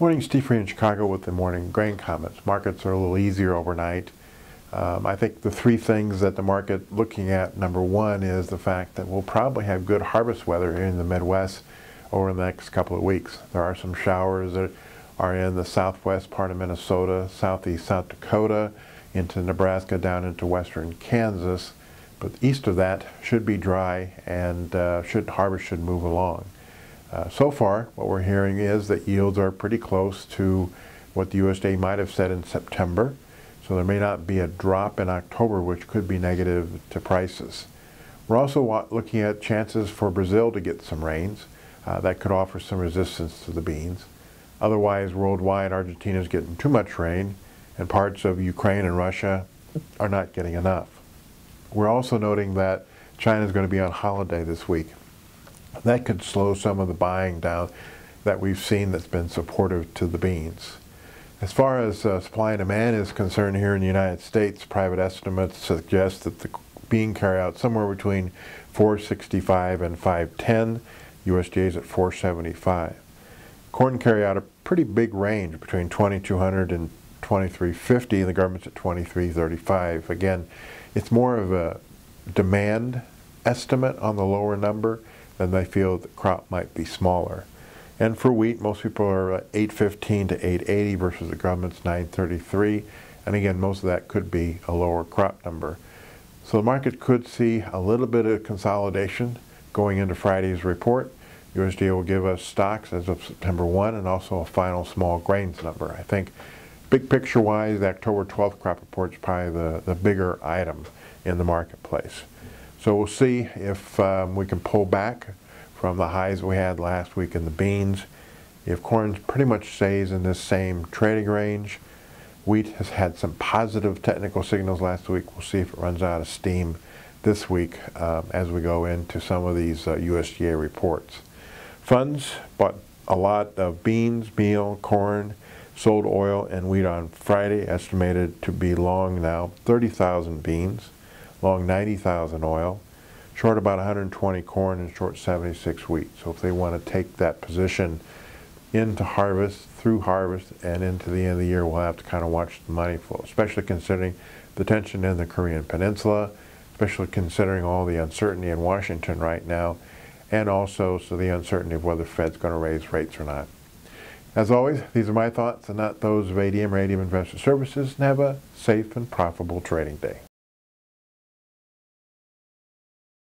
Morning, Steve Free in Chicago with the morning grain comments. Markets are a little easier overnight. I think the three things that the market looking at, number one, is the fact that we'll probably have good harvest weather here in the Midwest over the next couple of weeks. There are some showers that are in the southwest part of Minnesota, southeast South Dakota, into Nebraska, down into western Kansas. But east of that should be dry, and harvest should move along. So far, what we're hearing is that yields are pretty close to what the USDA might have said in September. So there may not be a drop in October, which could be negative to prices. We're also looking at chances for Brazil to get some rains. That could offer some resistance to the beans. Otherwise, worldwide, Argentina is getting too much rain, and parts of Ukraine and Russia are not getting enough. We're also noting that China is going to be on holiday this week. That could slow some of the buying down that we've seen that's been supportive to the beans. As far as supply and demand is concerned here in the United States, private estimates suggest that the bean carryout somewhere between 465 and 510. USDA is at 475. Corn carryout a pretty big range between 2,200 and 2,350, and the government's at 2,335. Again, it's more of a demand estimate on the lower number, then they feel the crop might be smaller. And for wheat, most people are at 815 to 880 versus the government's 933. And again, most of that could be a lower crop number. So the market could see a little bit of consolidation going into Friday's report. USDA will give us stocks as of September 1 and also a final small grains number. I think big picture-wise, the October 12th crop report is probably the bigger item in the marketplace. So we'll see if we can pull back from the highs we had last week in the beans. If corn pretty much stays in this same trading range, wheat has had some positive technical signals last week. We'll see if it runs out of steam this week as we go into some of these USDA reports. Funds bought a lot of beans, meal, corn, sold oil and wheat on Friday, estimated to be long now 30,000 beans, long 90,000 oil, short about 120 corn, and short 76 wheat. So if they want to take that position into harvest, through harvest, and into the end of the year, we'll have to kind of watch the money flow, especially considering the tension in the Korean Peninsula, especially considering all the uncertainty in Washington right now, and also the uncertainty of whether the Fed's going to raise rates or not. As always, these are my thoughts and not those of ADM or ADM Investor Services, and have a safe and profitable trading day.